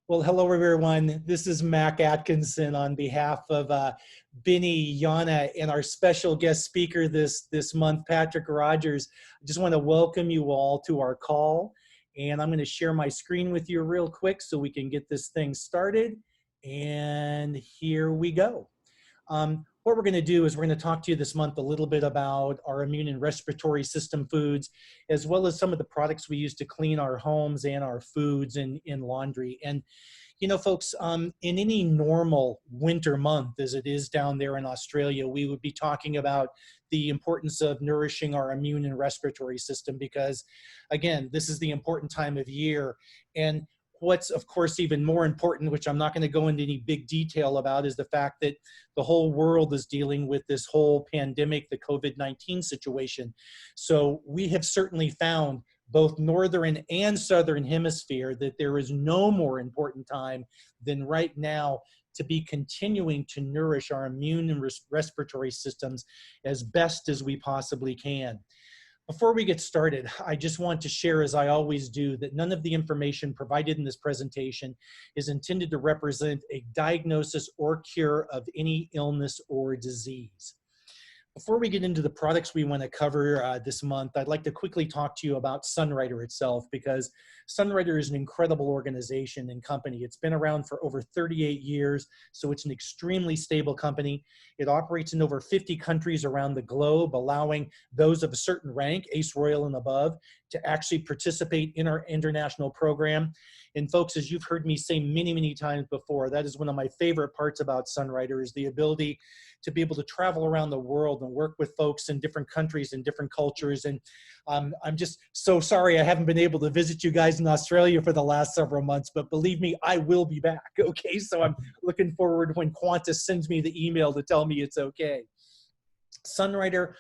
Well, hello everyone. This is Mac Atkinson on behalf of Binny, Yana, and our special guest speaker this month, Patrick Rogers. I just want to welcome you all to our call, and I'm going to share my screen with you real quick so we can get this thing started. And here we go. What we're going to do is we're going to talk to you this month a little bit about our immune and respiratory system foods, as well as some of the products we use to clean our homes and our foods in laundry. And, you know, folks, in any normal winter month, as it is down there in Australia, we would be talking about the importance of nourishing our immune and respiratory system because, again, this is the important time of year. And what's, of course, even more important, which I'm not going to go into any big detail about, is the fact that the whole world is dealing with this whole pandemic, the COVID-19 situation. So we have certainly found, both northern and southern hemisphere, that there is no more important time than right now to be continuing to nourish our immune and respiratory systems as best as we possibly can. Before we get started, I just want to share, as I always do, that none of the information provided in this presentation is intended to represent a diagnosis or cure of any illness or disease. Before we get into the products we want to cover this month, I'd like to quickly talk to you about Sunrider itself, because Sunrider is an incredible organization and company. It's been around for over 38 years, so it's an extremely stable company. It operates in over 50 countries around the globe, allowing those of a certain rank, Ace Royal and above, to actually participate in our international program. And folks, as you've heard me say many, many times before, that is one of my favorite parts about Sunrider, is the ability to be able to travel around the world and work with folks in different countries and different cultures. And I'm just so sorry I haven't been able to visit you guys in Australia for the last several months, but believe me, I will be back, okay? So I'm looking forward when Qantas sends me the email to tell me it's okay. Sunrider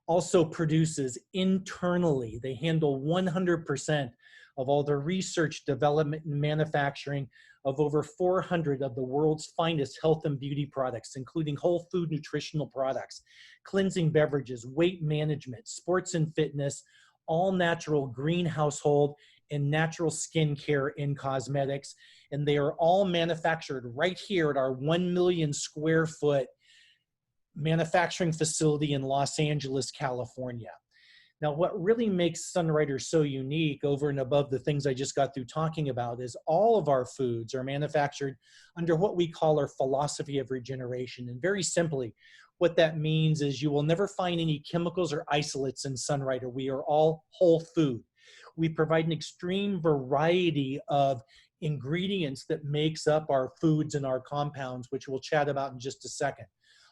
also produces internally, they handle 100% of all the research, development, and manufacturing of over 400 of the world's finest health and beauty products, including whole food nutritional products, cleansing beverages, weight management, sports and fitness, all natural green household, and natural skincare and cosmetics. And they are all manufactured right here at our 1 million square foot manufacturing facility in Los Angeles, California. Now, what really makes Sunrider so unique, over and above the things I just got through talking about, is all of our foods are manufactured under what we call our philosophy of regeneration. And very simply, what that means is you will never find any chemicals or isolates in Sunrider. We are all whole food. We provide an extreme variety of ingredients that makes up our foods and our compounds, which we'll chat about in just a second.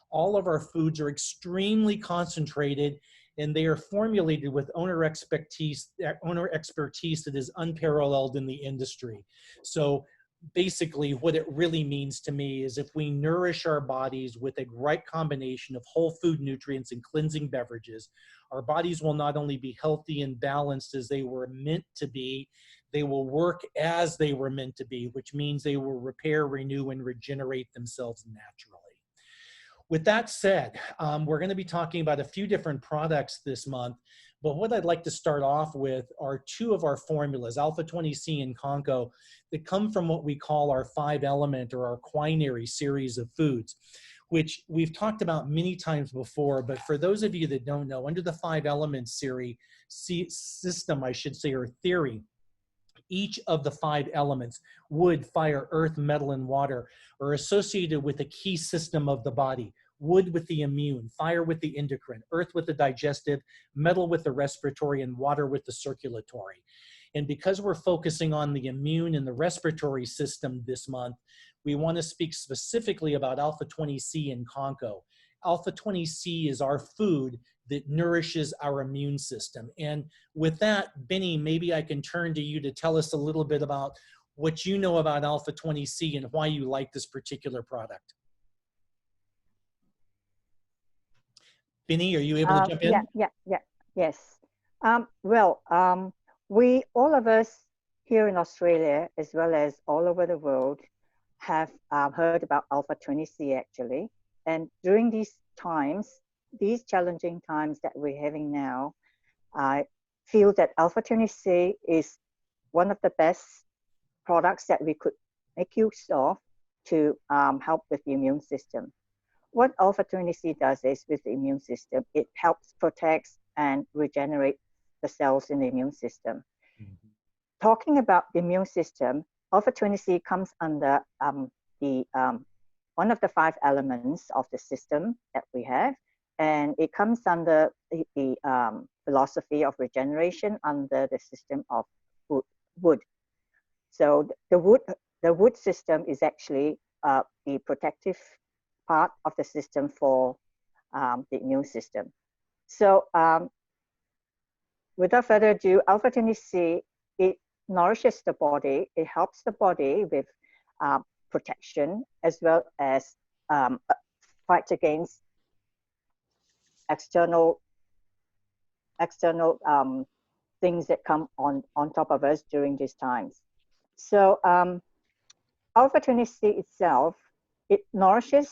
All of our foods are extremely concentrated, and they are formulated with owner expertise that is unparalleled in the industry. So basically, what it really means to me is if we nourish our bodies with a right combination of whole food nutrients and cleansing beverages, our bodies will not only be healthy and balanced as they were meant to be, they will work as they were meant to be, which means they will repair, renew, and regenerate themselves naturally. With that said, we're going to be talking about a few different products this month, but what I'd like to start off with are two of our formulas, Alpha 20C and Conco, that come from what we call our 5-element or our quinary series of foods, which we've talked about many times before. But for those of you that don't know, under the 5-element series system, I should say, or theory, each of the 5 elements, wood, fire, earth, metal, and water, are associated with a key system of the body. Wood with the immune, fire with the endocrine, earth with the digestive, metal with the respiratory, and water with the circulatory. And because we're focusing on the immune and the respiratory system this month, we want to speak specifically about Alpha 20C and Conco. Alpha 20C is our food that nourishes our immune system. And with that, Benny, maybe I can turn to you to tell us a little bit about what you know about Alpha 20C and why you like this particular product. Benny, are you able to jump in? Yes. We, all of us here in Australia, as well as all over the world, have heard about Alpha 20C actually. And during these times, these challenging times that we're having now, I feel that Alpha 20C is one of the best products that we could make you soft to help with the immune system. What alpha 20C does is with the immune system, it helps protect and regenerate the cells in the immune system. Mm-hmm. Talking about the immune system, alpha 20C comes under the one of the 5 elements of the system that we have, and it comes under the philosophy of regeneration under the system of wood. So the wood system is actually the protective part of the system for the immune system. So without further ado, alpha 20C, it nourishes the body. It helps the body with protection as well as fight against external things that come on top of us during these times. So alpha 20C itself, it nourishes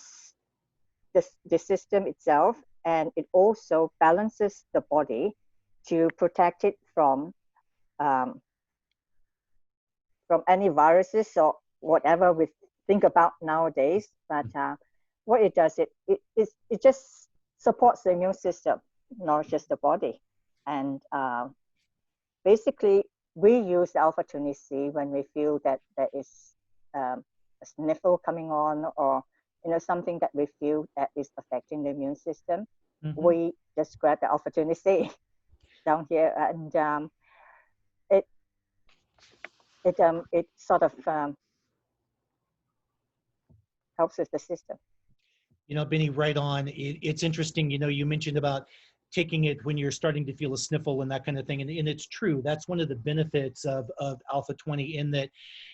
the system itself, and it also balances the body to protect it from any viruses or whatever we think about nowadays. But what it does, it just supports the immune system, nourishes the body, and basically we use alpha 20C when we feel that there is a sniffle coming on, or something that we feel that is affecting the immune system. Mm-hmm. We just grab the alpha 20C down here, and it sort of helps with the system. Benny, right on. It's interesting, you mentioned about taking it when you're starting to feel a sniffle and that kind of thing. And it's true. That's one of the benefits of alpha 20, in that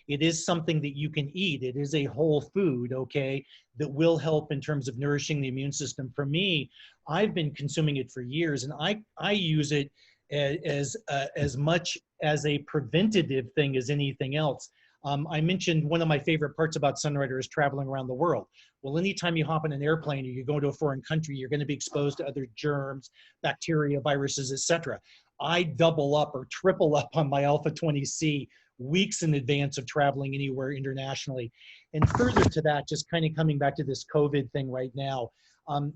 it is something that you can eat. It is a whole food, okay, that will help in terms of nourishing the immune system. For me, I've been consuming it for years, and I use it as much as a preventative thing as anything else. I mentioned one of my favorite parts about Sunrider is traveling around the world. Well, anytime you hop in an airplane or you go to a foreign country, you're going to be exposed to other germs, bacteria, viruses, etc. I double up or triple up on my alpha 20C weeks in advance of traveling anywhere internationally. And further to that, just kind of coming back to this COVID thing right now,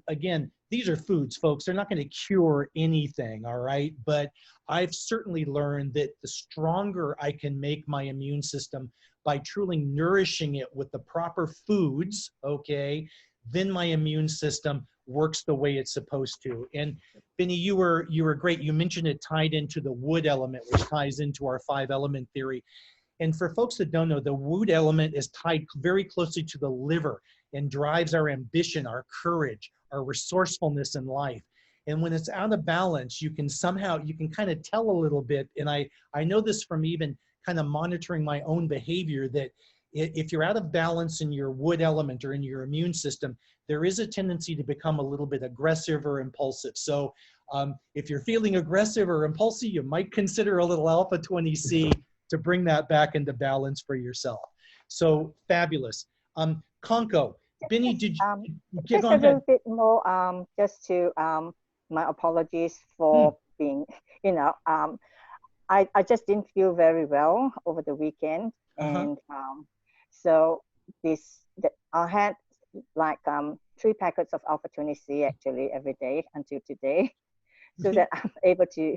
again, these are foods, folks. They're not going to cure anything, all right? But I've certainly learned that the stronger I can make my immune system by truly nourishing it with the proper foods, okay, then my immune system works the way it's supposed to. And Benny, you were great. You mentioned it tied into the wood element, which ties into our 5-element theory. And for folks that don't know, the wood element is tied very closely to the liver and drives our ambition, our courage, our resourcefulness in life. And when it's out of balance, you can kind of tell a little bit. And I know this from even kind of monitoring my own behavior, that if you're out of balance in your wood element or in your immune system, there is a tendency to become a little bit aggressive or impulsive. So if you're feeling aggressive or impulsive, you might consider a little alpha 20C to bring that back into balance for yourself. So fabulous. Conco, Benny, did you just a little bit more, just to my apologies for being, I just didn't feel very well over the weekend. And so I had like 3 packets of alpha 20C actually every day until today, so that I'm able to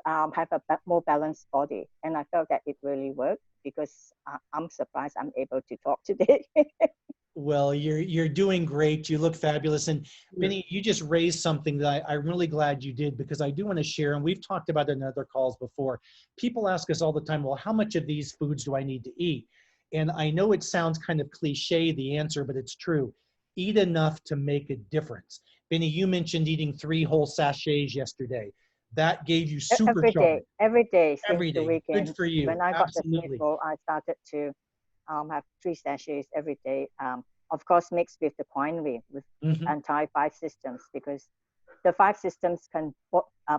have a more balanced body. And I felt that it really worked, because I'm surprised I'm able to talk today. Well, you're doing great. You look fabulous. And Benny, you just raised something that I'm really glad you did, because I do want to share, and we've talked about it in other calls before. People ask us all the time, well, how much of these foods do I need to eat? And I know it sounds kind of cliche, the answer, but it's true. Eat enough to make a difference. Benny, you mentioned eating 3 whole sachets yesterday. That gave you supercharge. Every day since Every day. The weekend. Good for you. When I got Absolutely. the sniffle, I started to have 3 sachets every day. Of course, mixed with the quinine, with entire 5 systems, because the 5 systems can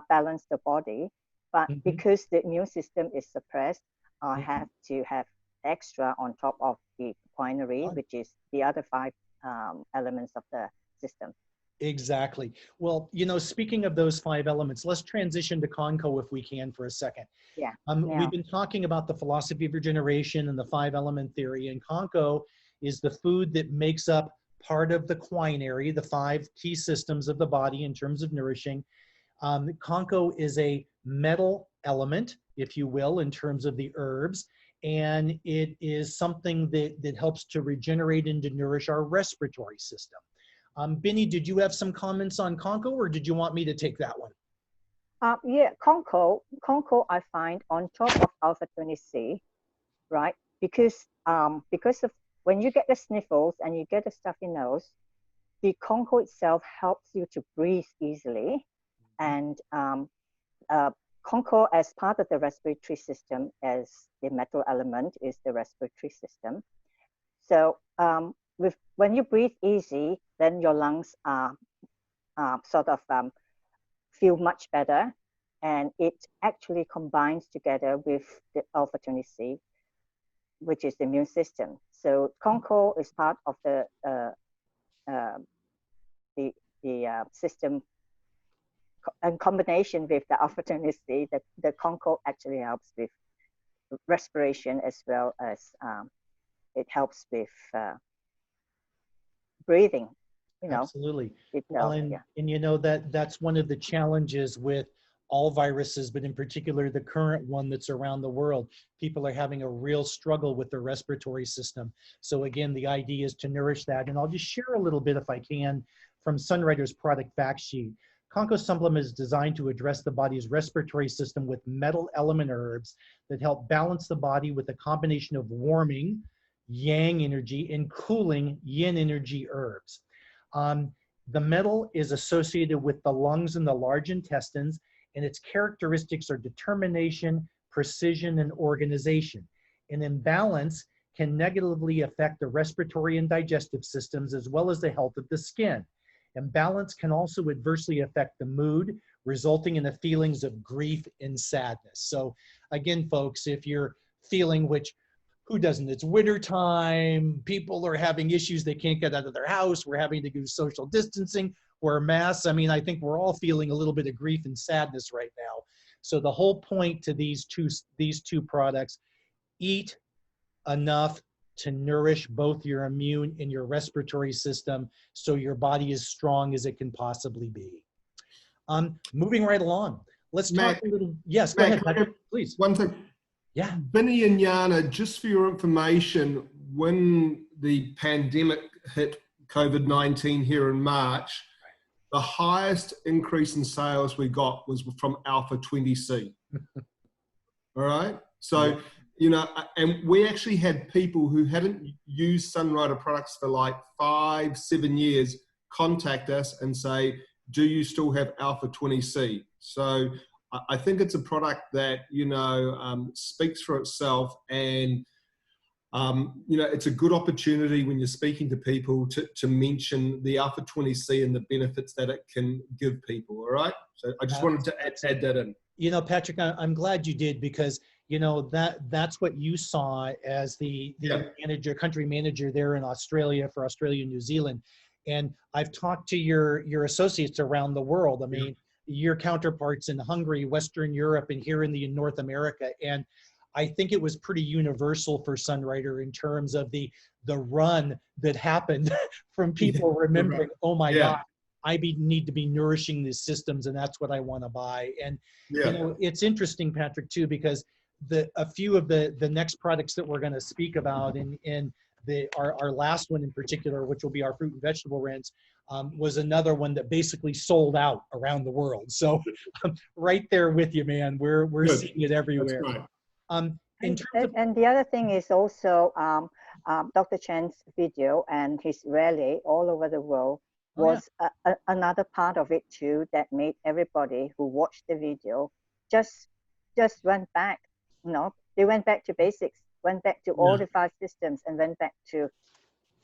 balance the body. But because the immune system is suppressed, I have to have extra on top of the quinine, which is the other 5 elements of the system. Exactly. Well, speaking of those 5 elements, let's transition to Conco if we can for a second. Yeah. We've Now, been talking about the philosophy of regeneration and the 5 element theory, and Conco is the food that makes up part of the quinary, the 5 key systems of the body in terms of nourishing. Conco is a metal element, if you will, in terms of the herbs, and it is something that helps to regenerate and to nourish our respiratory system. Binny, did you have some comments on Conco, or did you want me to take that one? yeah, Conco, I find on top of alpha 20C, right? Because of when you get the sniffles and you get the stuffy nose, the Conco itself helps you to breathe easily, and Conco as part of the respiratory system, as the metal element is the respiratory system. So when you breathe easy, then your lungs are sort of feel much better, and it actually combines together with the alpha 20C, which is the immune system. So Conco is part of the system in combination with the alpha 20C. That the Conco actually helps with respiration, as well as it helps with breathing. Absolutely. Itself, Well, and, yeah. and that's one of the challenges with all viruses, but in particular the current one that's around the world. People are having a real struggle with their respiratory system. So again, the idea is to nourish that. And I'll just share a little bit, if I can, from Sunrider's product fact sheet. Conco supplement is designed to address the body's respiratory system with metal element herbs that help balance the body with a combination of warming, yang energy, and cooling, yin energy herbs. The metal is associated with the lungs and the large intestines, and its characteristics are determination, precision, and organization. An imbalance can negatively affect the respiratory and digestive systems, as well as the health of the skin. Imbalance can also adversely affect the mood, resulting in the feelings of grief and sadness. So again, folks, if you're feeling, which who doesn't? It's winter time. People are having issues. They can't get out of their house. We're having to do social distancing, wear masks. I mean, I think we're all feeling a little bit of grief and sadness right now. So the whole point to these two products: eat enough to nourish both your immune and your respiratory system, so your body is strong as it can possibly be. Moving right along. Let's talk a little. Yes, go ahead, Patrick, please. One thing. Yeah. Binny and Yana, just for your information, when the pandemic hit COVID-19 here in March, the highest increase in sales we got was from Alpha 20C. All right. So, and we actually had people who hadn't used Sunrider products for like 5-7 years contact us and say, do you still have Alpha 20C? So I think it's a product that, speaks for itself, and, it's a good opportunity when you're speaking to people to mention the Alpha 20C and the benefits that it can give people. All right. So I just wanted to add that in. Patrick, I'm glad you did, because, that's what you saw as the manager, country manager there in Australia for Australia and New Zealand. And I've talked to your associates around the world. I mean, your counterparts in Hungary, Western Europe, and here in the North America. And I think it was pretty universal for Sunrider in terms of the run that happened from people remembering, oh my God, I need to be nourishing these systems, and that's what I want to buy. And it's interesting, Patrick, too, because a few of the next products that we're going to speak about in our last one in particular, which will be our fruit and vegetable rinse, was another one that basically sold out around the world. So right there with you, man. We're seeing it everywhere. That's right. And the other thing is also Dr. Chen's video and his rally all over the world was another part of it too, that made everybody who watched the video just went back. They went back to basics, went back to all the 5 systems, and went back to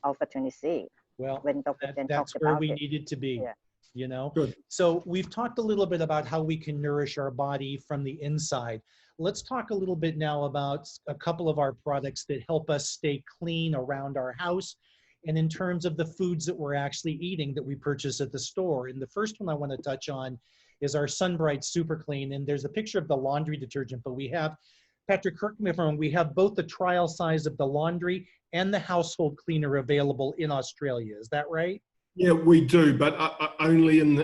Alpha 20C. Well, when Dr. Chen that's talked where about we it. needed to be. Good. So we've talked a little bit about how we can nourish our body from the inside. Let's talk a little bit now about a couple of our products that help us stay clean around our house and in terms of the foods that we're actually eating that we purchase at the store. And the first one I want to touch on is our Sunbright Super Clean. And there's a picture of the laundry detergent, but we have, Patrick, correct me if I'm wrong, we have both the trial size of the laundry and the household cleaner available in Australia. Is that right? Yeah, we do, but only in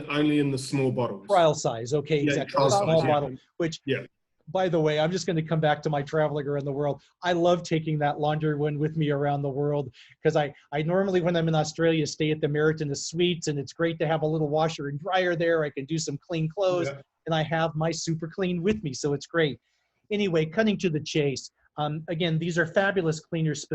the small bottles. Trial size, okay, Yeah, exactly. trial The small size, yeah. bottle, which, Yeah. by the way, I'm just going to come back to my traveling around the world. I love taking that laundry one with me around the world because I normally, when I'm in Australia, stay at the Meriton Suites, and it's great to have a little washer and dryer there. I can do some clean clothes, Yeah. and I have my Super Clean with me, so it's great. Anyway, cutting to the chase. Again, these are fabulous cleaners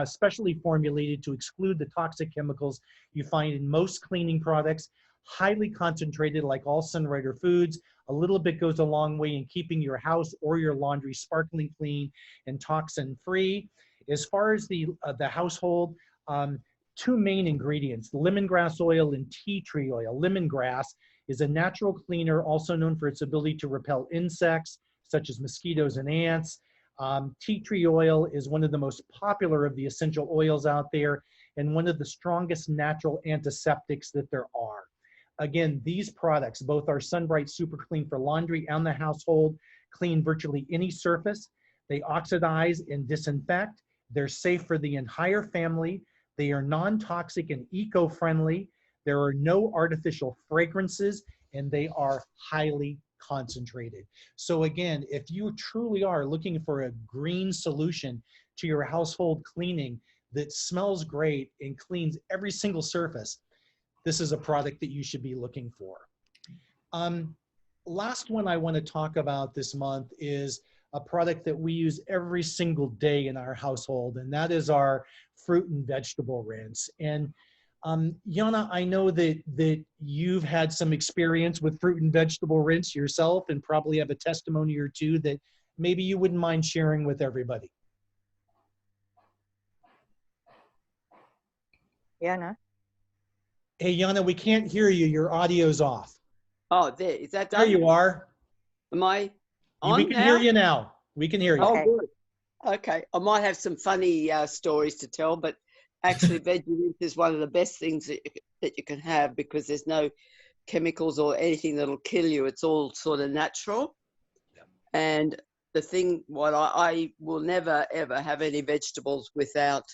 specially formulated to exclude the toxic chemicals you find in most cleaning products, highly concentrated like all Sunrider foods. A little bit goes a long way in keeping your house or your laundry sparkling clean and toxin free. As far as the household, two main ingredients, lemongrass oil and tea tree oil. Lemongrass is a natural cleaner, also known for its ability to repel insects such as mosquitoes and ants. Tea tree oil is one of the most popular of the essential oils out there and one of the strongest natural antiseptics that there are. Again, these products, both our Sunbright Super Clean for laundry and the household, clean virtually any surface. They oxidize and disinfect. They're safe for the entire family. They are non-toxic and eco-friendly. There are no artificial fragrances, and they are highly concentrated. So again, if you truly are looking for a green solution to your household cleaning that smells great and cleans every single surface, this is a product that you should be looking for. Last one I want to talk about this month is a product that we use every single day in our household, and that is our fruit and vegetable rinse. And Jana, I know that you've had some experience with fruit and vegetable rinse yourself and probably have a testimony or two that maybe you wouldn't mind sharing with everybody. Jana? Hey, Jana, we can't hear you. Your audio's off. Oh, there. Is that done? There you are. Am I on We can now? hear you now. We can hear you. Oh, Okay. good. Okay. I might have some funny stories to tell, but actually veggie rinse is one of the best things that you can have because there's no chemicals or anything that'll kill you. It's all sort of natural. Yeah. And the thing, what I will never, ever have any vegetables without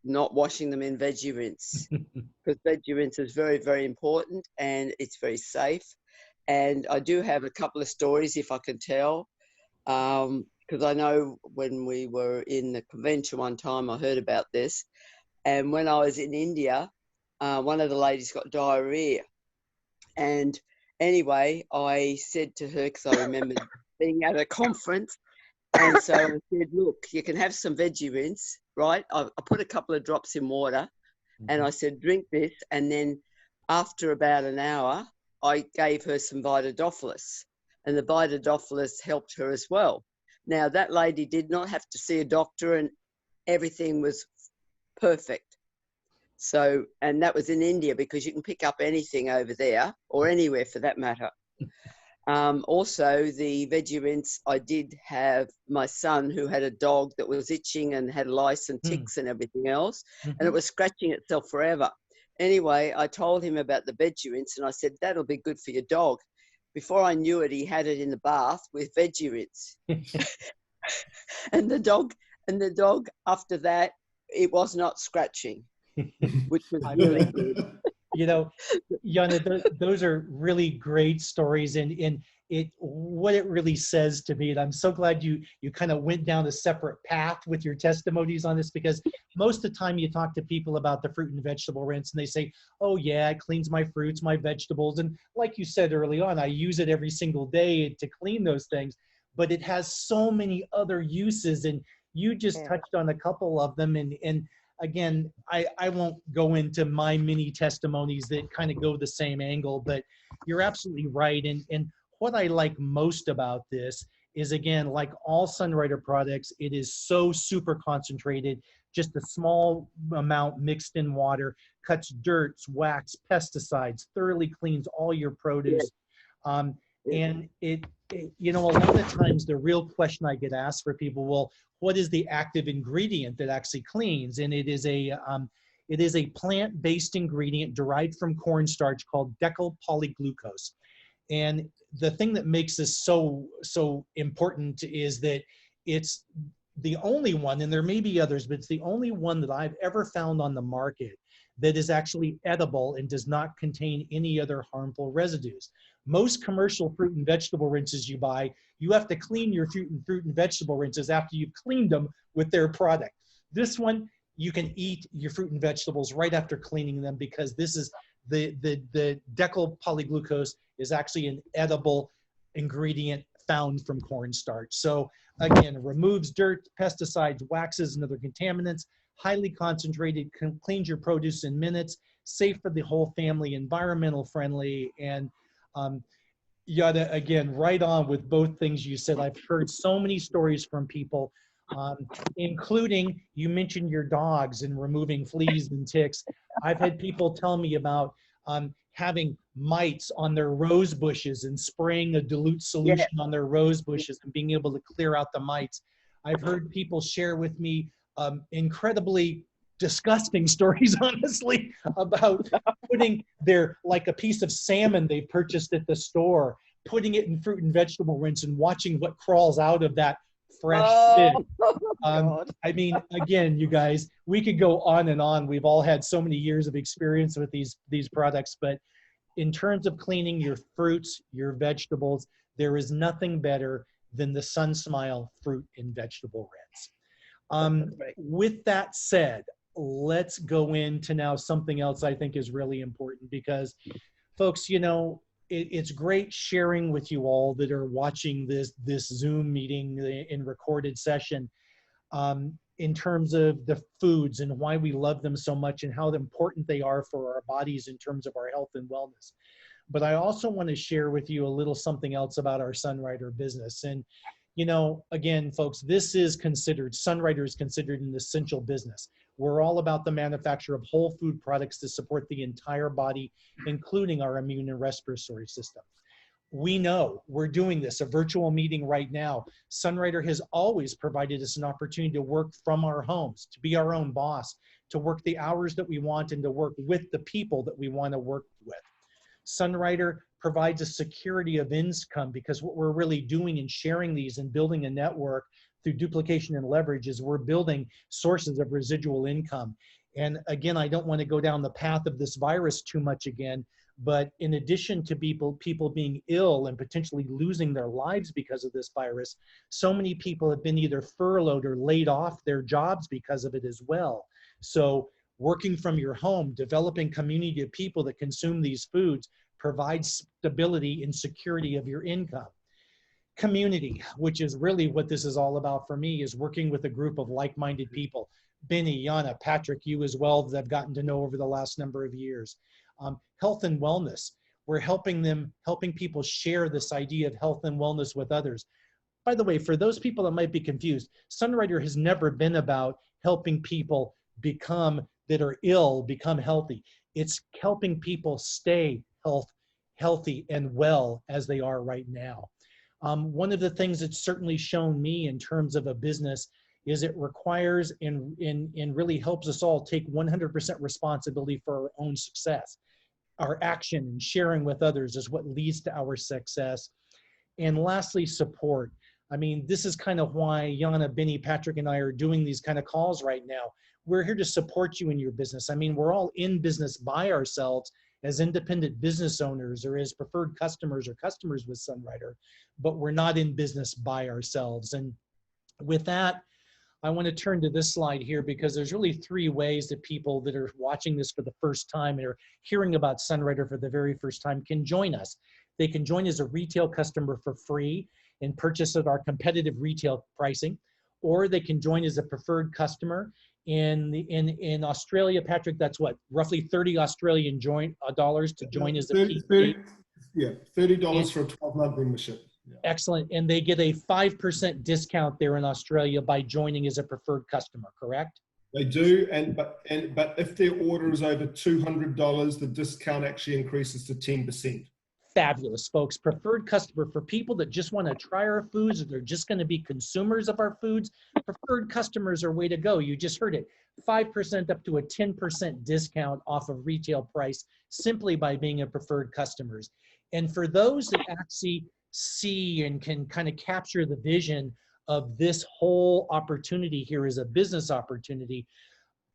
not washing them in veggie rinse because veggie rinse is very, very important and it's very safe. And I do have a couple of stories if I can tell, because I know when we were in the convention one time, I heard about this. And when I was in India, one of the ladies got diarrhea. And anyway, I said to her, because I remember being at a conference, and so I said, look, you can have some veggie rinse, right? I put a couple of drops in water and I said, drink this. And then after about an hour, I gave her some Vitadophilus, and the Vitadophilus helped her as well. Now, that lady did not have to see a doctor and everything was perfect. So, and that was in India because you can pick up anything over there or anywhere for that matter. Also, the veggie rinse, I did have my son who had a dog that was itching and had lice and ticks and everything else, and it was scratching itself forever. Anyway, I told him about the veggie rinse and I said, that'll be good for your dog. Before I knew it, he had it in the bath with veggie rinse. and the dog after that, it was not scratching, which was really good. You know, Jana, those are really great stories, and what it really says to me, and I'm so glad you kind of went down a separate path with your testimonies on this, because most of the time you talk to people about the fruit and vegetable rinse and they say, oh yeah, it cleans my fruits, my vegetables, and like you said early on, I use it every single day to clean those things, but it has so many other uses, and you just touched on a couple of them, and again, I won't go into my mini testimonies that kind of go the same angle, but you're absolutely right. And what I like most about this is, again, like all Sunrider products, it is so super concentrated, just a small amount mixed in water, cuts dirt, wax, pesticides, thoroughly cleans all your produce. And it, you know, a lot of times the real question I get asked for people, well, what is the active ingredient that actually cleans? And it is a plant-based ingredient derived from cornstarch called decyl polyglucose. And the thing that makes this so important is that it's the only one, and there may be others, but it's the only one that I've ever found on the market that is actually edible and does not contain any other harmful residues. Most commercial fruit and vegetable rinses you buy, you have to clean your fruit and vegetable rinses after you've cleaned them with their product. This one, you can eat your fruit and vegetables right after cleaning them, because this is the decyl polyglucose is actually an edible ingredient found from cornstarch. So again, it removes dirt, pesticides, waxes, and other contaminants, highly concentrated, cleans your produce in minutes, safe for the whole family, environmental friendly, and Yada, again, right on with both things you said. I've heard so many stories from people, including, you mentioned your dogs and removing fleas and ticks. I've had people tell me about having mites on their rose bushes and spraying a dilute solution on their rose bushes and being able to clear out the mites. I've heard people share with me incredibly disgusting stories, honestly, about putting like a piece of salmon they purchased at the store, putting it in fruit and vegetable rinse and watching what crawls out of that fresh fish. I mean, again, you guys, we could go on and on. We've all had so many years of experience with these products, but in terms of cleaning your fruits, your vegetables, there is nothing better than the SunSmile fruit and vegetable rinse. With that said, let's go into now something else I think is really important, because folks, you know, it's great sharing with you all that are watching this Zoom meeting in recorded session in terms of the foods and why we love them so much and how important they are for our bodies in terms of our health and wellness. But I also want to share with you a little something else about our Sunrider business. And you know, again, folks, this is considered, Sunrider is considered an essential business. We're all about the manufacture of whole food products to support the entire body, including our immune and respiratory system. We know we're doing this, a virtual meeting right now. Sunrider has always provided us an opportunity to work from our homes, to be our own boss, to work the hours that we want and to work with the people that we want to work with. Sunrider provides a security of income, because what we're really doing in sharing these and building a network through duplication and leverage is we're building sources of residual income. And again, I don't want to go down the path of this virus too much again, but in addition to people being ill and potentially losing their lives because of this virus, so many people have been either furloughed or laid off their jobs because of it as well. So working from your home, developing community of people that consume these foods provides stability and security of your income. Community, which is really what this is all about for me, is working with a group of like-minded people. Benny, Yana, Patrick, you as well, that I've gotten to know over the last number of years. Health and wellness. We're helping people share this idea of health and wellness with others. By the way, for those people that might be confused, Sunrider has never been about helping people that are ill become healthy. It's helping people stay healthy and well as they are right now. One of the things that's certainly shown me in terms of a business is it requires and really helps us all take 100% responsibility for our own success. Our action and sharing with others is what leads to our success. And lastly, support. I mean, this is kind of why Yana, Benny, Patrick, and I are doing these kind of calls right now. We're here to support you in your business. I mean, we're all in business by ourselves as independent business owners or as preferred customers or customers with Sunrider, but we're not in business by ourselves. And with that, I want to turn to this slide here, because there's really three ways that people that are watching this for the first time and are hearing about Sunrider for the very first time can join us. They can join as a retail customer for free and purchase at our competitive retail pricing, or they can join as a preferred customer. In Australia, Patrick, that's what, roughly 30 Australian dollars to join as a PCA. Yeah, $30 for a 12-month membership. Yeah. Excellent. And they get a 5% discount there in Australia by joining as a preferred customer, correct? They do, but if their order is over $200, the discount actually increases to 10%. fabulous, folks. Preferred customer for people that just want to try our foods, or they're just going to be consumers of our foods. Preferred customers are way to go. You just heard it. 5% up to a 10% discount off of retail price simply by being a preferred customers. And for those that actually see and can kind of capture the vision of this whole opportunity here as a business opportunity,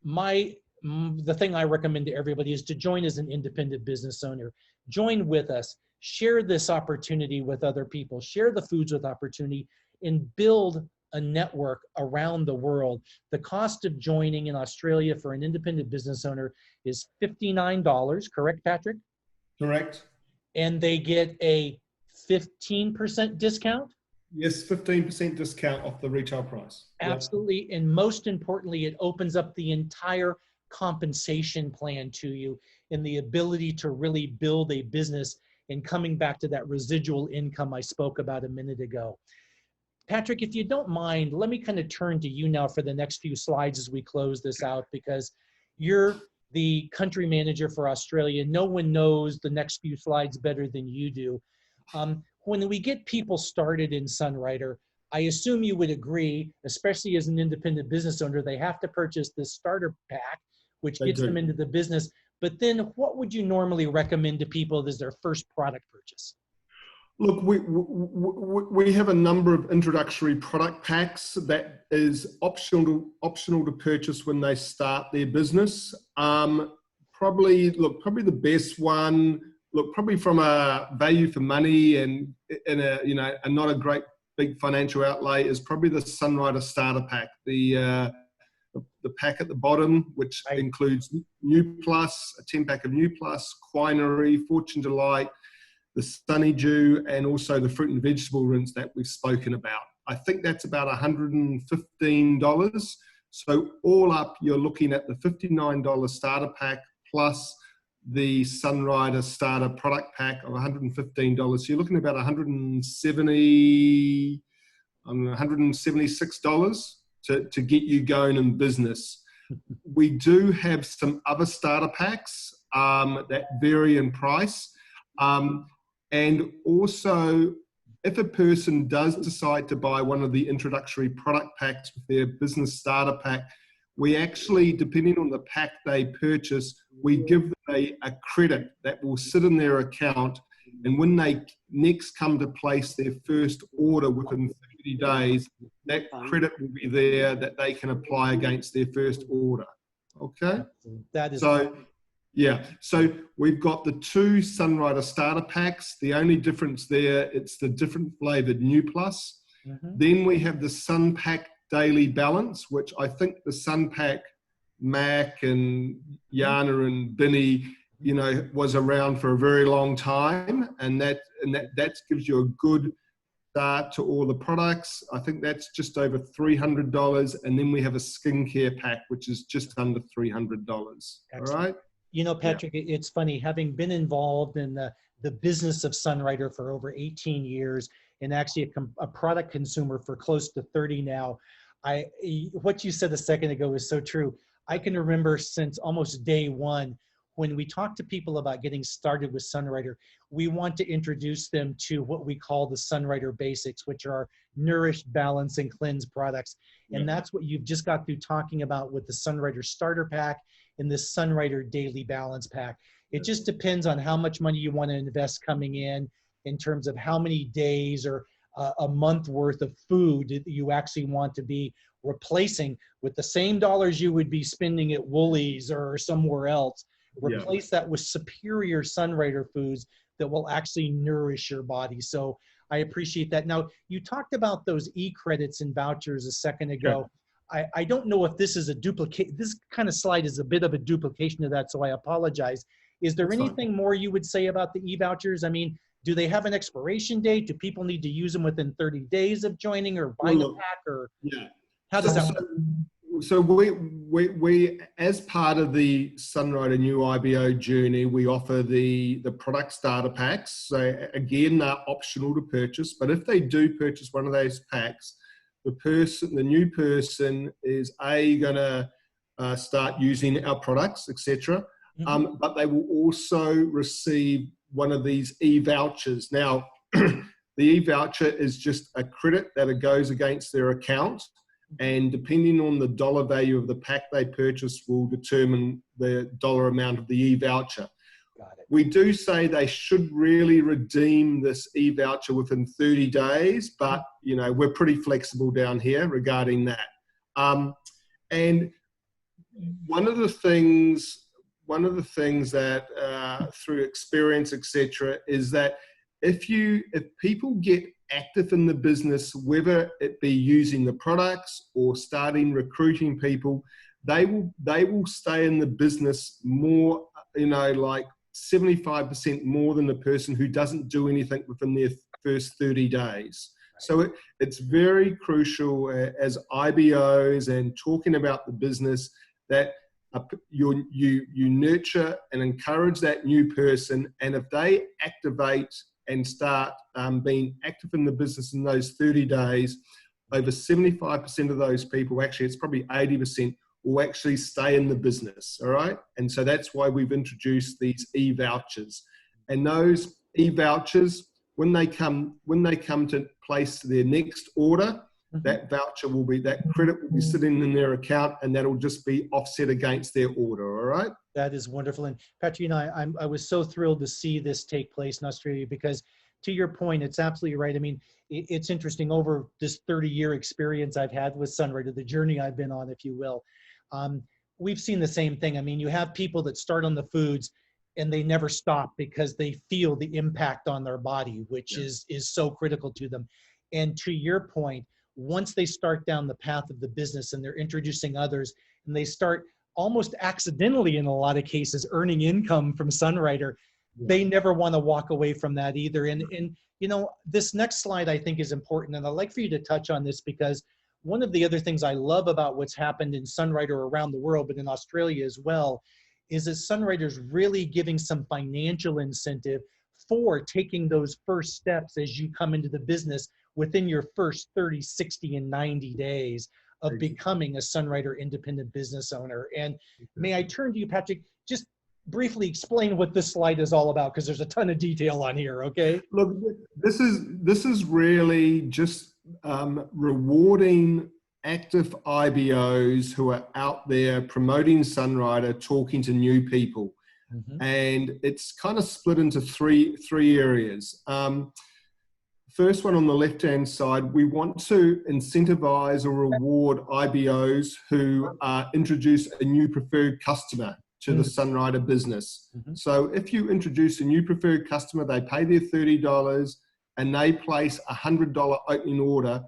the thing I recommend to everybody is to join as an independent business owner. Join with us, share this opportunity with other people, share the Foods with Opportunity, and build a network around the world. The cost of joining in Australia for an independent business owner is $59, correct, Patrick? Correct. And they get a 15% discount? Yes, 15% discount off the retail price. Absolutely. Yep. And most importantly, it opens up the entire compensation plan to you and the ability to really build a business, and coming back to that residual income I spoke about a minute ago. Patrick, if you don't mind, let me kind of turn to you now for the next few slides as we close this out, because you're the country manager for Australia. No one knows the next few slides better than you do. When we get people started in Sunrider, I assume you would agree, especially as an independent business owner, they have to purchase this starter pack, which gets them into the business. But then what would you normally recommend to people as their first product purchase? Look, we have a number of introductory product packs that is optional to purchase when they start their business. Probably the best one, probably from a value for money and not a great big financial outlay, is probably the Sunrider starter pack. The pack at the bottom, which includes New Plus, a 10-pack of New Plus, Quinary, Fortune Delight, the Sunny Dew, and also the fruit and vegetable rinse that we've spoken about. I think that's about $115. So all up, you're looking at the $59 starter pack plus the Sunrider starter product pack of $115. So you're looking at about $176 to get you going in business. We do have some other starter packs that vary in price. And also, if a person does decide to buy one of the introductory product packs with their business starter pack, we actually, depending on the pack they purchase, we give them a credit that will sit in their account. And when they next come to place their first order within 30 days, that credit will be there that they can apply against their first order. Okay? That is yeah, so we've got the two Sunrider starter packs. The only difference there, it's the different flavored New Plus. Then we have the Sun Pack Daily Balance, which I think the Sun Pack, Mac and Yana and Binny, was around for a very long time, and that gives you a good start to all the products. I think that's just over $300, and then we have a skincare pack, which is just under $300. All right. Patrick, it's funny, having been involved in the business of Sunrider for over 18 years and actually a product consumer for close to 30 now, what you said a second ago is so true. I can remember since almost day one, when we talk to people about getting started with Sunrider, we want to introduce them to what we call the Sunrider Basics, which are Nourish, Balance, and Cleanse products. And that's what you've just got through talking about with the Sunrider Starter Pack and the Sunrider Daily Balance Pack. It just depends on how much money you want to invest coming in terms of how many days or a month worth of food that you actually want to be replacing with the same dollars you would be spending at Woolies or somewhere else. Replace that with superior Sunrider foods that will actually nourish your body. So I appreciate that. Now, you talked about those e-credits and vouchers a second ago. I don't know if this is a duplicate. This kind of slide is a bit of a duplication of that, so I apologize. Is there anything more you would say about the e-vouchers? I mean, do they have an expiration date? Do people need to use them within 30 days of joining or buying a pack? Or how does that work? So we, as part of the Sunrider New IBO journey, we offer the product starter packs. So again, they're optional to purchase, but if they do purchase one of those packs, the new person is going to start using our products, etc. But they will also receive one of these e-vouchers. Now, the e-voucher is just a credit that it goes against their account, and depending on the dollar value of the pack they purchase will determine the dollar amount of the e-voucher. Got it. We do say they should really redeem this e-voucher within 30 days, but you know, we're pretty flexible down here regarding that. And one of the things that through experience, etc., is that if people get active in the business, whether it be using the products or starting recruiting people, they will stay in the business more, you know, like 75% more than the person who doesn't do anything within their first 30 days. So it's very crucial as IBOs and talking about the business that you nurture and encourage that new person, and if they activate and start being active in the business in those 30 days, over 75% of those people, actually it's probably 80%, will actually stay in the business, all right? And so that's why we've introduced these e-vouchers. And those e-vouchers, when they come to place their next order, that voucher will be, that credit will be sitting in their account, and that'll just be offset against their order, all right? That is wonderful. And Patrick, I was so thrilled to see this take place in Australia, because to your point, it's absolutely right. I mean, it's interesting, over this 30-year experience I've had with Sunrider, the journey I've been on, if you will, we've seen the same thing. I mean, you have people that start on the foods and they never stop because they feel the impact on their body, which is so critical to them. And to your point, once they start down the path of the business and they're introducing others, and they start almost accidentally, in a lot of cases, earning income from Sunrider, they never want to walk away from that either. And you know, this next slide I think is important, and I'd like for you to touch on this, because one of the other things I love about what's happened in Sunrider around the world, but in Australia as well, is that Sunrider's really giving some financial incentive for taking those first steps as you come into the business within your first 30, 60, and 90 days of becoming a Sunrider independent business owner. And may I turn to you, Patrick, just briefly explain what this slide is all about, because there's a ton of detail on here, okay? Look, this is really just rewarding active IBOs who are out there promoting Sunrider, talking to new people. And it's kind of split into three areas. First one on the left-hand side, we want to incentivize or reward IBOs who introduce a new preferred customer to the Sunrider business. So if you introduce a new preferred customer, they pay their $30 and they place a $100 opening order,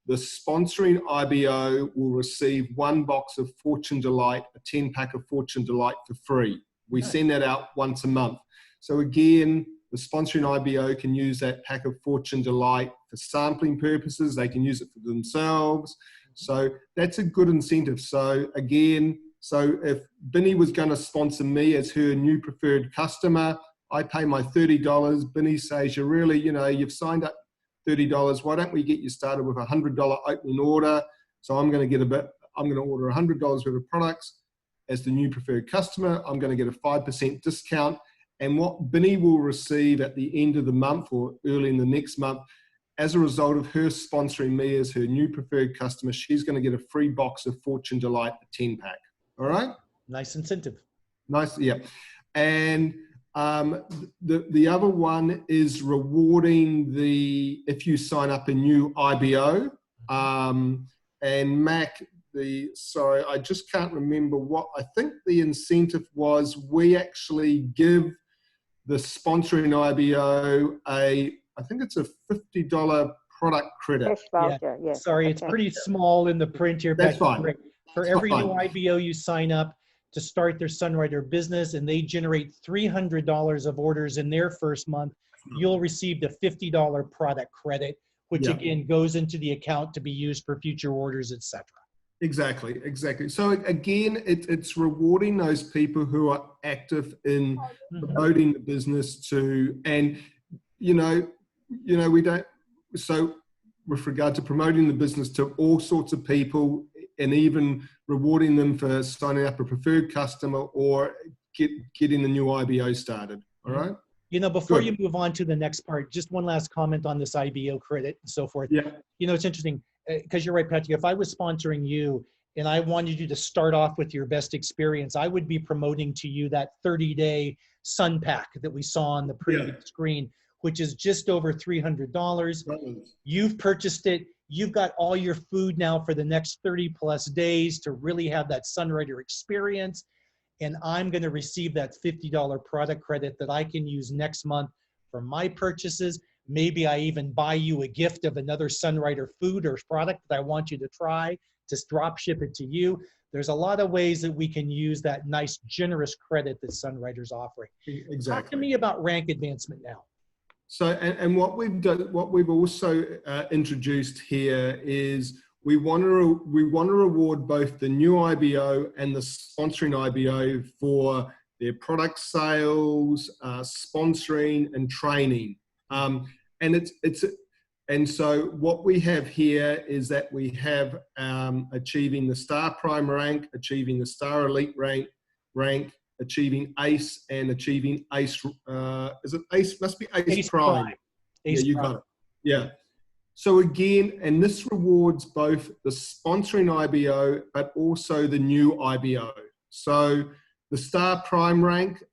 the sponsoring IBO will receive 1 box of Fortune Delight, a 10-pack of Fortune Delight for free. We send that out once a month. So again, the sponsoring IBO can use that pack of Fortune Delight for sampling purposes. They can use it for themselves. So that's a good incentive. So again, so if Binny was going to sponsor me as her new preferred customer, I pay my $30. Binny says, you really, you know, you've signed up $30. Why don't we get you started with a $100 opening order? So I'm going to order $100 worth of products. As the new preferred customer, I'm going to get a 5% discount. And what Binny will receive at the end of the month or early in the next month, as a result of her sponsoring me as her new preferred customer, she's going to get a free box of Fortune Delight, a 10-pack. All right? Nice incentive. Nice, yeah. And the other one is rewarding if you sign up a new IBO. And Mac, sorry, I just can't remember what, I think the incentive was, we actually give the sponsoring IBO I think it's a $50 product credit. Cash voucher, yeah. Sorry, it's pretty small in the print here. That's fine. For every new IBO you sign up to start their Sunrider business and they generate $300 of orders in their first month, you'll receive the $50 product credit, which again goes into the account to be used for future orders, etc. Exactly. So again, it's rewarding those people who are active in promoting the business to, and you know, we don't, so with regard to promoting the business to all sorts of people, and even rewarding them for signing up a preferred customer or getting the new IBO started. All right. You know, before Good. you move on to the next part, just one last comment on this IBO credit and so forth. Yeah. You know, it's interesting because you're right, Patrick. If I was sponsoring you and I wanted you to start off with your best experience, I would be promoting to you that 30-day sun pack that we saw on the previous screen, which is just over $300. You've purchased it. You've got all your food now for the next 30 plus days to really have that Sunrider experience. And I'm going to receive that $50 product credit that I can use next month for my purchases. Maybe I even buy you a gift of another Sunrider food or product that I want you to try, to drop ship it to you. There's a lot of ways that we can use that nice, generous credit that Sunrider's offering. Exactly. Talk to me about rank advancement now. So, and what we've done, what we've also introduced here is we want to reward both the new IBO and the sponsoring IBO for their product sales, sponsoring, and training. And so what we have here is that we have achieving the Star Prime rank, achieving the Star Elite rank, achieving ACE, and achieving ACE. Is it ACE? Must be ACE Prime. ACE yeah, you Prime. got it. Yeah. So again, and this rewards both the sponsoring IBO, but also the new IBO. So the Star Prime rank,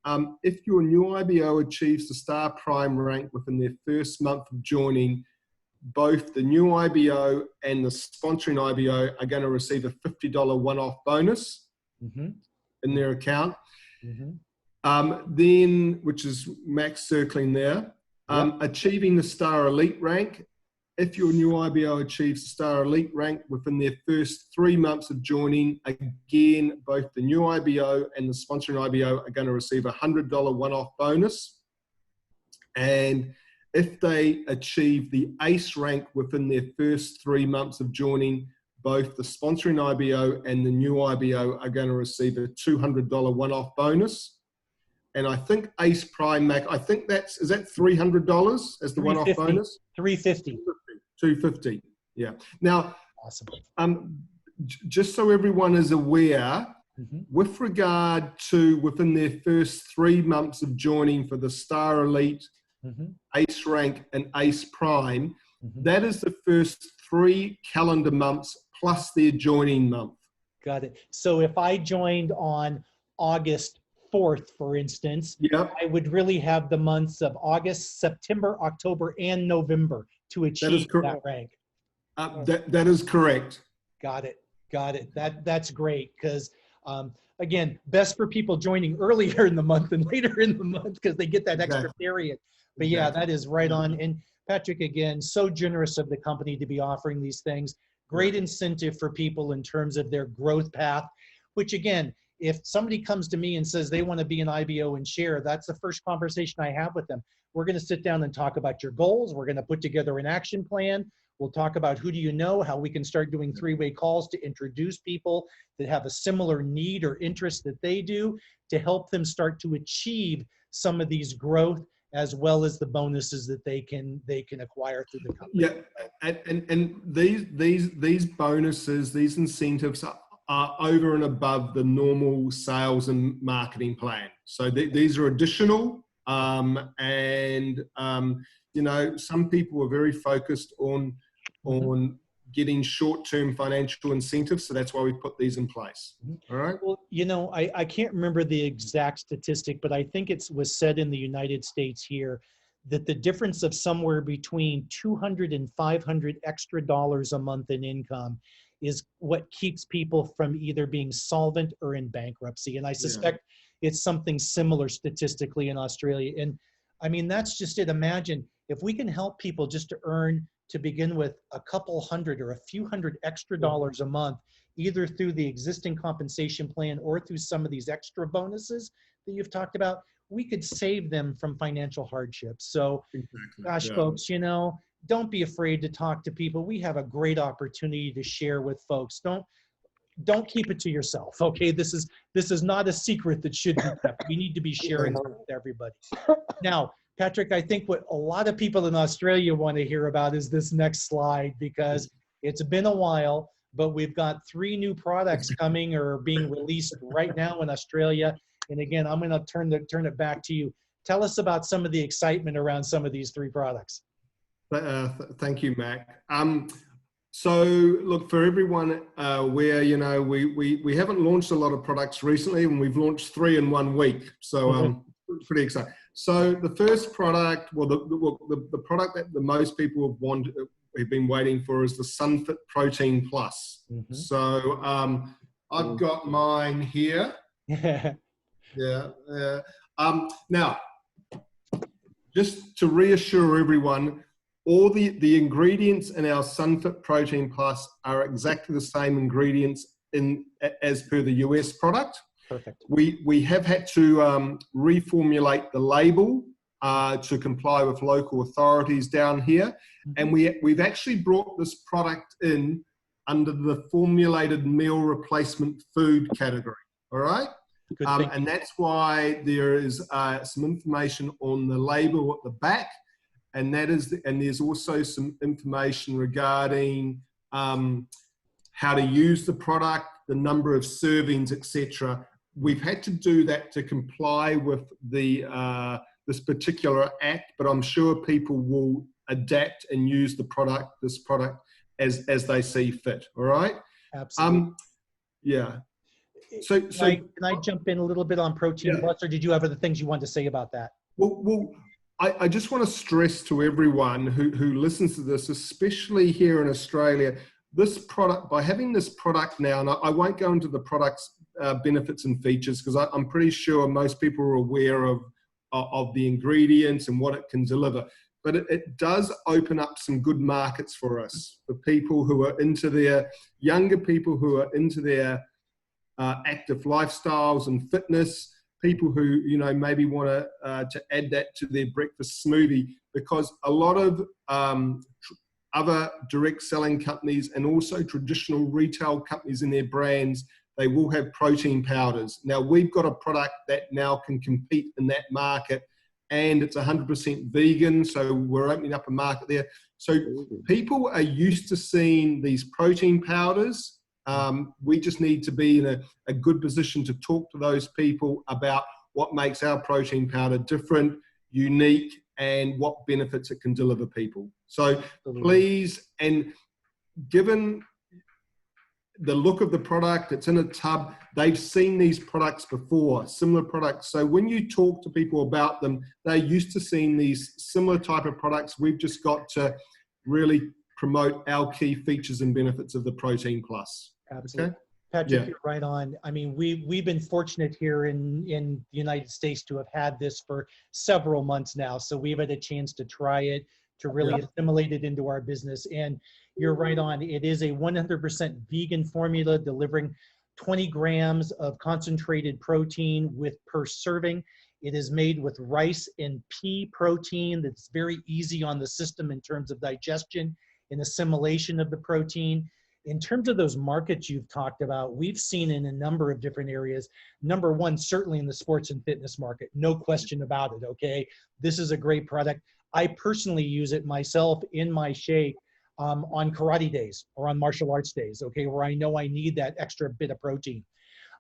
if your new IBO achieves the Star Prime rank within their first month of joining, both the new IBO and the sponsoring IBO are going to receive a $50 one-off bonus in their account. Then, which is Max circling there, achieving the Star Elite rank. If your new IBO achieves the Star Elite rank within their first 3 months of joining, again, both the new IBO and the sponsoring IBO are going to receive a $100 one-off bonus. And if they achieve the ACE rank within their first 3 months of joining, both the sponsoring IBO and the new IBO are going to receive a $200 one-off bonus. And I think ACE Prime, Mac, I think is that $300 as the one-off bonus? $350. $250. Yeah. Now, awesome. Just so everyone is aware, with regard to within their first 3 months of joining for the Star Elite, ACE rank, and ACE Prime, that is the first 3 calendar months plus their joining month. Got it. So if I joined on August 4th, for instance, I would really have the months of August, September, October, and November to achieve that rank. That is correct. Got it. Got it. That's great because, again, best for people joining earlier in the month than later in the month because they get that extra period. But yeah, that is right on. And Patrick, again, so generous of the company to be offering these things. Great incentive for people in terms of their growth path, which again, if somebody comes to me and says they want to be an IBO and share, that's the first conversation I have with them. We're going to sit down and talk about your goals. We're going to put together an action plan. We'll talk about who do you know, how we can start doing 3-way calls to introduce people that have a similar need or interest that they do to help them start to achieve some of these growth as well as the bonuses that they can acquire through the company. Yeah, and these bonuses, these incentives are over and above the normal sales and marketing plan. So these are additional, you know, some people are very focused on getting short-term financial incentives, so that's why we put these in place. All right. Well, you know, I can't remember the exact statistic, but I think it was said in the United States here that the difference of somewhere between $200 and $500 extra dollars a month in income is what keeps people from either being solvent or in bankruptcy. And I suspect it's something similar statistically in Australia. And I mean, that's just it. Imagine if we can help people just to earn, to begin with, a couple hundred or a few hundred extra dollars a month, either through the existing compensation plan or through some of these extra bonuses that you've talked about, we could save them from financial hardship. So gosh, folks, you know, don't be afraid to talk to people. We have a great opportunity to share with folks. Don't keep it to yourself. Okay. This is not a secret that should be kept. We need to be sharing it with everybody. Now, Patrick, I think what a lot of people in Australia want to hear about is this next slide, because it's been a while, but we've got 3 new products coming or being released right now in Australia. And again, I'm going to turn it back to you. tell us about some of the excitement around some of these 3 products. Thank you, Mac. So look, for everyone where, you know, we haven't launched a lot of products recently, and we've launched 3 in 1 week. So pretty exciting. So the first product, well, the product that the most people have been waiting for is the Sunfit Protein Plus. So I've got mine here. Now, just to reassure everyone, all the ingredients in our Sunfit Protein Plus are exactly the same ingredients as per the US product. Perfect. We have had to reformulate the label to comply with local authorities down here, and we've actually brought this product in under the formulated meal replacement food category. All right. And that's why there is some information on the label at the back, and there's also some information regarding how to use the product, the number of servings, etc. We've had to do that to comply with the this particular act, but I'm sure people will adapt and use this product as they see fit. All right. Absolutely. Yeah. So can I jump in a little bit on Protein Plus, or did you have other things you wanted to say about that? Well, I just want to stress to everyone who listens to this, especially here in Australia, this product, by having this product now, and I won't go into the product's benefits and features, because I'm pretty sure most people are aware of the ingredients and what it can deliver. But it does open up some good markets for us, for people who are younger people who are into their active lifestyles and fitness, people who, you know, maybe want to add that to their breakfast smoothie, because a lot of other direct selling companies and also traditional retail companies in their brands, they will have protein powders. Now we've got a product that now can compete in that market, and it's 100% vegan, so we're opening up a market there. So people are used to seeing these protein powders. We just need to be in a good position to talk to those people about what makes our protein powder different, unique, and what benefits it can deliver people. So please, and given the look of the product, it's in a tub, they've seen these products before, similar products. So when you talk to people about them, they're used to seeing these similar type of products. We've just got to really promote our key features and benefits of the Protein Plus. Absolutely. Okay? Patrick, you're right on. I mean, we've been fortunate here in the United States to have had this for several months now. So we've had a chance to try it, to really assimilate it into our business. And you're right on. It is a 100% vegan formula, delivering 20 grams of concentrated protein per serving. It is made with rice and pea protein that's very easy on the system in terms of digestion and assimilation of the protein. In terms of those markets you've talked about, we've seen in a number of different areas. Number one, certainly in the sports and fitness market, no question about it, okay? This is a great product. I personally use it myself in my shake on karate days or on martial arts days, okay, where I know I need that extra bit of protein.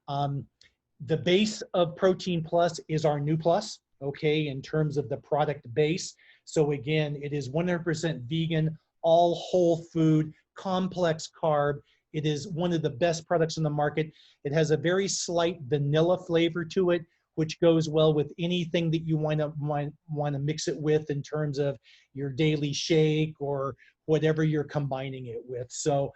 The base of Protein Plus is our new plus, okay, in terms of the product base. So again, it is 100% vegan, all whole food, complex carb. It is one of the best products in the market. It has a very slight vanilla flavor to it, which goes well with anything that you want to mix it with in terms of your daily shake or whatever you're combining it with. So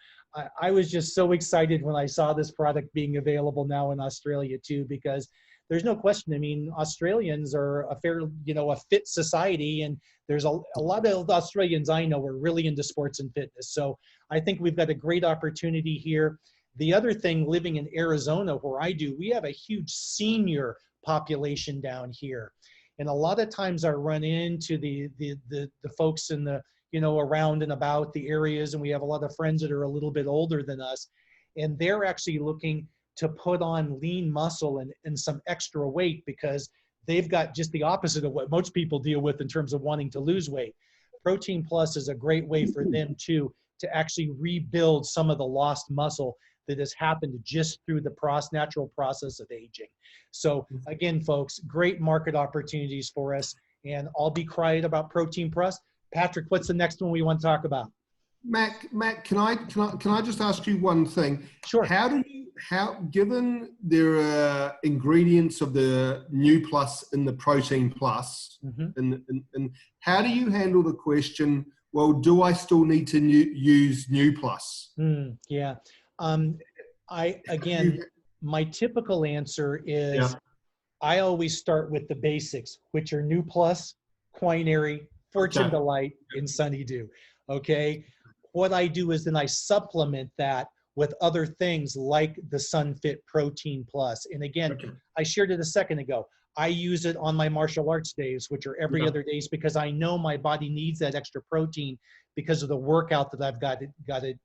I was just so excited when I saw this product being available now in Australia too, because there's no question. I mean, Australians are a fit society, and there's a lot of Australians I know are really into sports and fitness. So I think we've got a great opportunity here. The other thing, living in Arizona where I do, we have a huge senior population down here. And a lot of times I run into the folks in the, around and about the areas, and we have a lot of friends that are a little bit older than us, and they're actually looking to put on lean muscle and some extra weight because they've got just the opposite of what most people deal with in terms of wanting to lose weight. Protein Plus is a great way for them to actually rebuild some of the lost muscle that has happened just through the natural process of aging. So again, folks, great market opportunities for us. And I'll be quiet about Protein Plus. Patrick, what's the next one we want to talk about? Mac, can I just ask you one thing? Sure. Given there are ingredients of the New Plus in the Protein Plus, and how do you handle the question, well, do I still need to use New Plus? Yeah. My typical answer is I always start with the basics, which are New Plus, Quinary, Fortune Delight, and Sunny Dew. Okay. What I do is then I supplement that with other things like the SunFit Protein Plus. And again, I shared it a second ago. I use it on my martial arts days, which are every other days, because I know my body needs that extra protein because of the workout that I've got to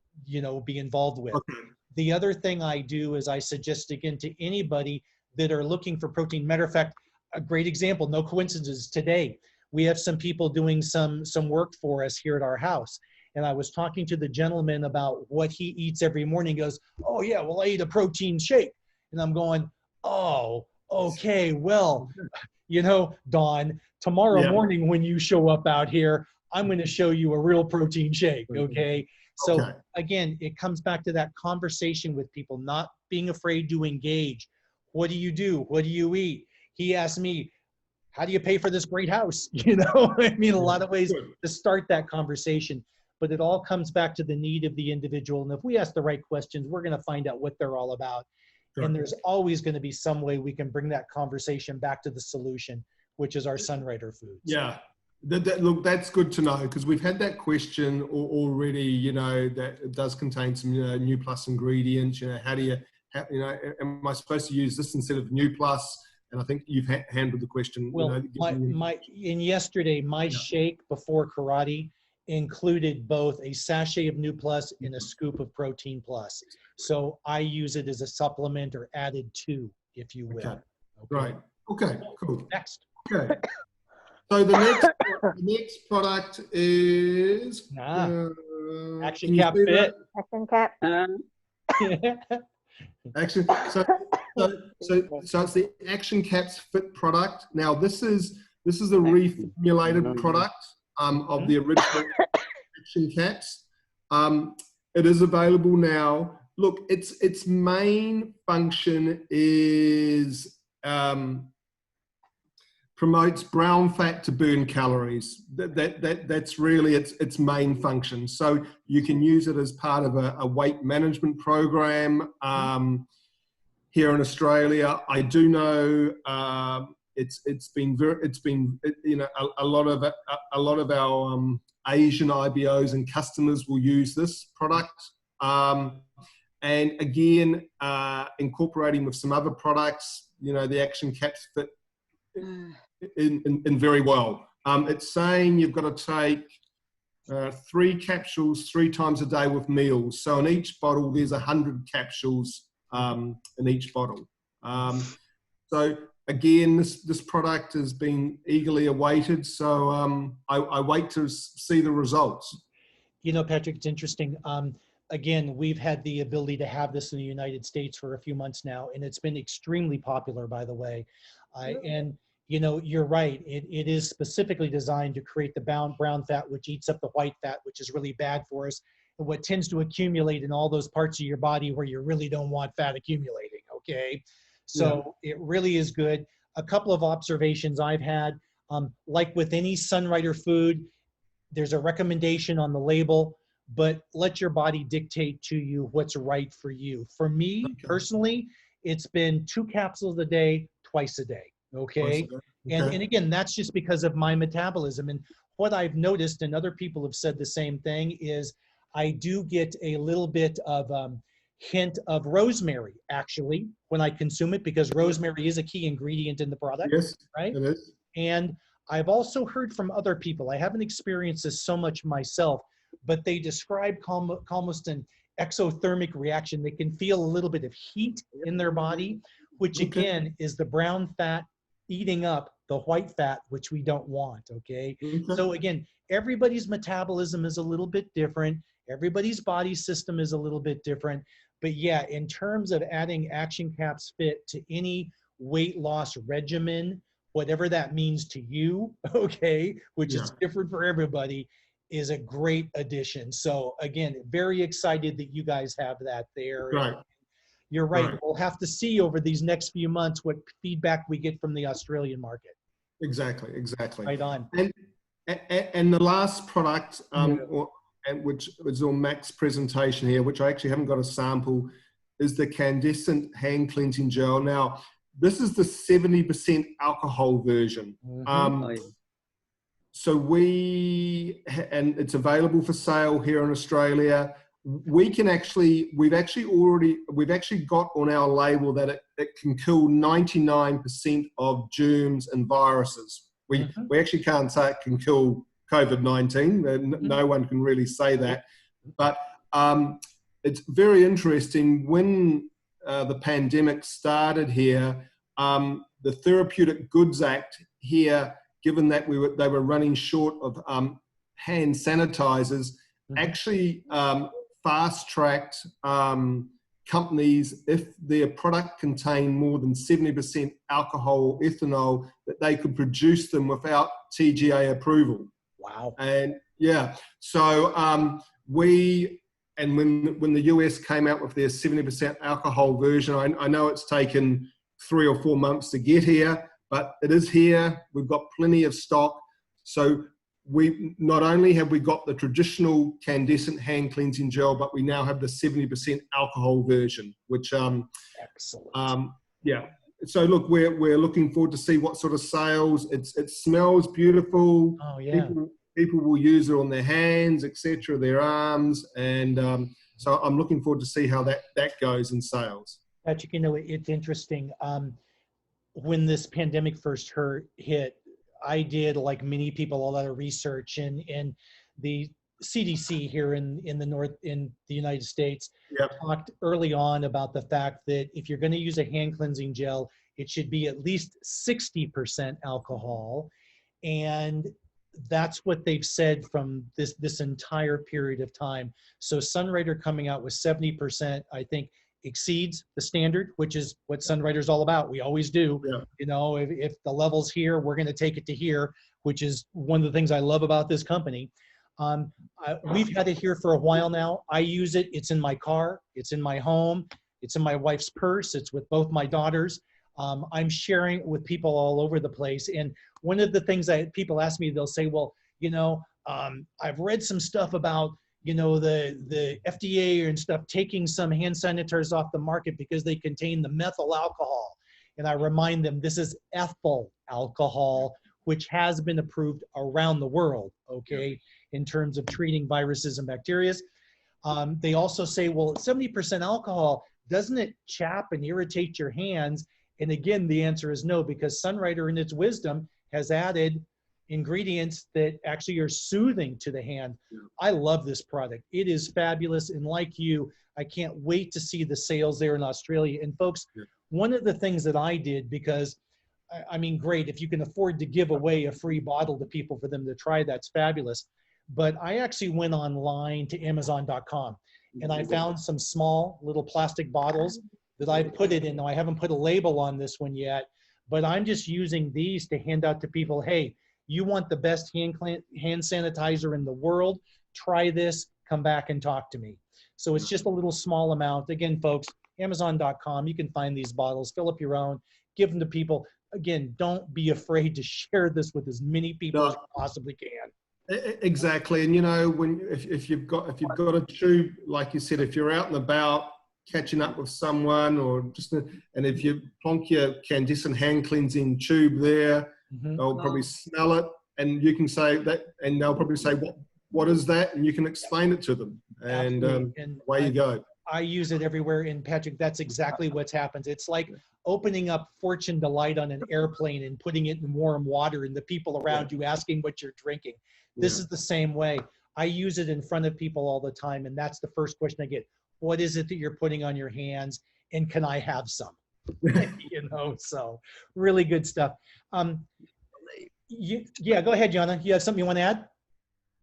be involved with. The other thing I do is I suggest, again, to anybody that are looking for protein. Matter of fact, a great example, no coincidences, today we have some people doing some work for us here at our house. And I was talking to the gentleman about what he eats every morning. He goes, oh yeah, well, I eat a protein shake. And I'm going, oh, okay, well, Don, tomorrow morning when you show up out here, I'm going to show you a real protein shake, okay? So again, it comes back to that conversation with people, not being afraid to engage. What do you do? What do you eat? He asked me, how do you pay for this great house? I mean, a lot of ways to start that conversation, but it all comes back to the need of the individual. And if we ask the right questions, we're going to find out what they're all about. And there's always going to be some way we can bring that conversation back to the solution, which is our Sunrider foods. Yeah. Look, that's good to know, because we've had that question already, that it does contain some New Plus ingredients. How do you, am I supposed to use this instead of New Plus? And I think you've handled the question. Well, yesterday, my shake before karate included both a sachet of New Plus and a scoop of Protein Plus. So I use it as a supplement or added to, if you will. Okay. Right. Okay, cool. Next. Okay. So the next product is Action Cap Fit. Action Cap. Action. So it's the Action Caps Fit product. Now this is a reformulated product of the original Action Caps. It is available now. Look, its main function is promotes brown fat to burn calories. That's really its main function. So you can use it as part of a weight management program here in Australia. I do know it's been a lot of our Asian IBOs and customers will use this product. And again, incorporating with some other products, the Action Caps Fit in very well. It's saying you've got to take 3 capsules 3 times a day with meals. So in each bottle, there's 100 capsules in each bottle. So again, this product has been eagerly awaited. So I wait to see the results. Patrick, it's interesting. Again, we've had the ability to have this in the United States for a few months now, and it's been extremely popular, by the way. And you're right. It is specifically designed to create the brown fat, which eats up the white fat, which is really bad for us, and what tends to accumulate in all those parts of your body where you really don't want fat accumulating. Okay, so it really is good. A couple of observations I've had, like with any Sunrider food, there's a recommendation on the label, but let your body dictate to you what's right for you. For me personally, it's been 2 capsules a day, twice a day. Okay. And again, that's just because of my metabolism. And what I've noticed, and other people have said the same thing, is I do get a little bit of hint of rosemary actually when I consume it, because rosemary is a key ingredient in the product. Yes, right? It is. And I've also heard from other people, I haven't experienced this so much myself, but they describe almost an exothermic reaction. They can feel a little bit of heat in their body, which again is the brown fat eating up the white fat, which we don't want. Okay. So again, everybody's metabolism is a little bit different. Everybody's body system is a little bit different, But yeah, in terms of adding Action Caps Fit to any weight loss regimen, whatever that means to you, okay, which is different for everybody, is a great addition. So again, very excited that you guys have that there. Right. You're right. Right. We'll have to see over these next few months what feedback we get from the Australian market. Exactly. Exactly. Right on. And the last product, which is on Mac's presentation here, which I actually haven't got a sample, is the Candescent hand cleansing gel. Now, this is the 70% alcohol version. So and it's available for sale here in Australia. We've actually got on our label that it can kill 99% of germs and viruses. We actually can't say it can kill COVID-19. No one can really say that. But it's very interesting. When the pandemic started here, the Therapeutic Goods Act here, given that they were running short of hand sanitizers, actually fast-tracked companies, if their product contained more than 70% alcohol or ethanol, that they could produce them without TGA approval. Wow. And yeah, so when the US came out with their 70% alcohol version, I know it's taken 3 or 4 months to get here, but it is here. We've got plenty of stock. So we not only have we got the traditional Candescent hand cleansing gel, but we now have the 70% alcohol version, which excellent. Yeah. So look, we're looking forward to see what sort of sales. It smells beautiful. Oh yeah. People will use it on their hands, etc., their arms, and so I'm looking forward to see how that goes in sales. Patrick, it's interesting. When this pandemic first hit, I did, like many people, a lot of research, and the CDC here in the United States talked early on about the fact that if you're going to use a hand cleansing gel, it should be at least 60% alcohol, and that's what they've said from this entire period of time. So Sunrider coming out with 70%, I think, exceeds the standard, which is what Sunrider is all about. We always do. If the level's here, we're going to take it to here, which is one of the things I love about this company. We've had it here for a while now. I use it. It's in my car. It's in my home. It's in my wife's purse. It's with both my daughters. I'm sharing it with people all over the place. And one of the things that people ask me, they'll say, well, I've read some stuff about, the FDA and stuff taking some hand sanitizers off the market because they contain the methyl alcohol. And I remind them, this is ethyl alcohol, which has been approved around the world, okay, in terms of treating viruses and bacteria. They also say, well, 70% alcohol, doesn't it chap and irritate your hands? And again, the answer is no, because Sunrider in its wisdom has added ingredients that actually are soothing to the hand. I love this product. It is fabulous. And like you, I can't wait to see the sales there in Australia. And folks, one of the things that I did, because I mean, great, if you can afford to give away a free bottle to people for them to try, that's fabulous. But I actually went online to Amazon.com and I found some small little plastic bottles that I put it in. Now, I haven't put a label on this one yet, but I'm just using these to hand out to people. Hey, you want the best hand sanitizer in the world? Try this, come back and talk to me. So it's just a little small amount. Again, folks, Amazon.com, you can find these bottles, fill up your own, give them to people. Again, don't be afraid to share this with as many people as you possibly can. Exactly. And if you've got a tube, like you said, if you're out and about catching up with someone, or and if you plonk your Candescent hand cleansing tube there, they'll probably smell it, and you can say that, and they'll probably say, what is that? And you can explain it to them, and away you go. I use it everywhere. And Patrick, that's exactly what's happened. It's like opening up Fortune Delight on an airplane and putting it in warm water and the people around you asking what you're drinking. This is the same way. I use it in front of people all the time, and that's the first question I get. What is it that you're putting on your hands, and can I have some? So really good stuff. Yeah, go ahead, Jana. You have something you want to add?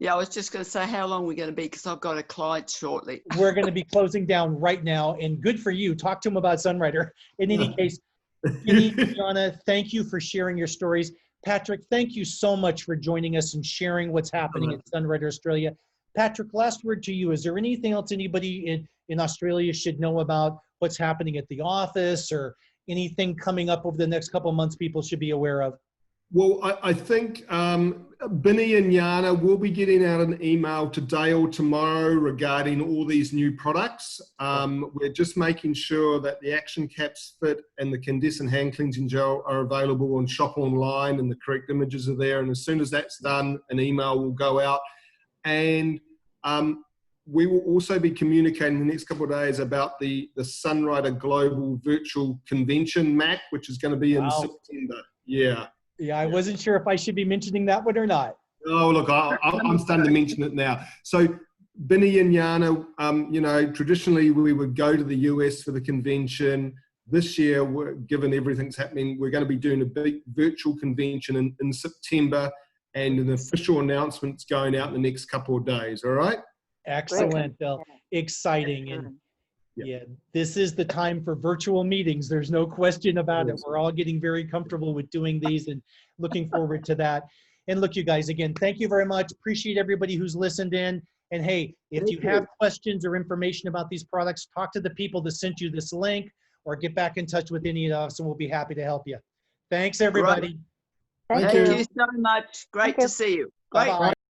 Yeah, I was just going to say how long we're going to be because I've got a client shortly. We're going to be closing down right now, and good for you. Talk to him about Sunrider. In any case, Vinny, Yana, thank you for sharing your stories. Patrick, thank you so much for joining us and sharing what's happening at Sunrider Australia. Patrick, last word to you. Is there anything else anybody in Australia should know about what's happening at the office, or anything coming up over the next couple of months people should be aware of? Well, I think Binny and Yana will be getting out an email today or tomorrow regarding all these new products. We're just making sure that the Action Caps Fit and the Candescent hand cleansing gel are available on Shop Online, and the correct images are there. And as soon as that's done, an email will go out. And we will also be communicating in the next couple of days about the Sunrider Global Virtual Convention, Mac, which is going to be in September. Yeah. Yeah, I wasn't sure if I should be mentioning that one or not. Oh, look, I'm starting to mention it now. So, Binny and Yana, you know, traditionally we would go to the US for the convention. This year, given everything's happening, we're going to be doing a big virtual convention in September, and an official announcement's going out in the next couple of days. All right? Excellent. Exciting. And yeah, this is the time for virtual meetings. There's no question about it. We're all getting very comfortable with doing these and looking forward to that. And look, you guys, again, thank you very much. Appreciate everybody who's listened in. And hey, if you have questions or information about these products, talk to the people that sent you this link, or get back in touch with any of us, and we'll be happy to help you. Thanks, everybody. Thank Thank you. you so much. Great to see you. Great. Bye-bye.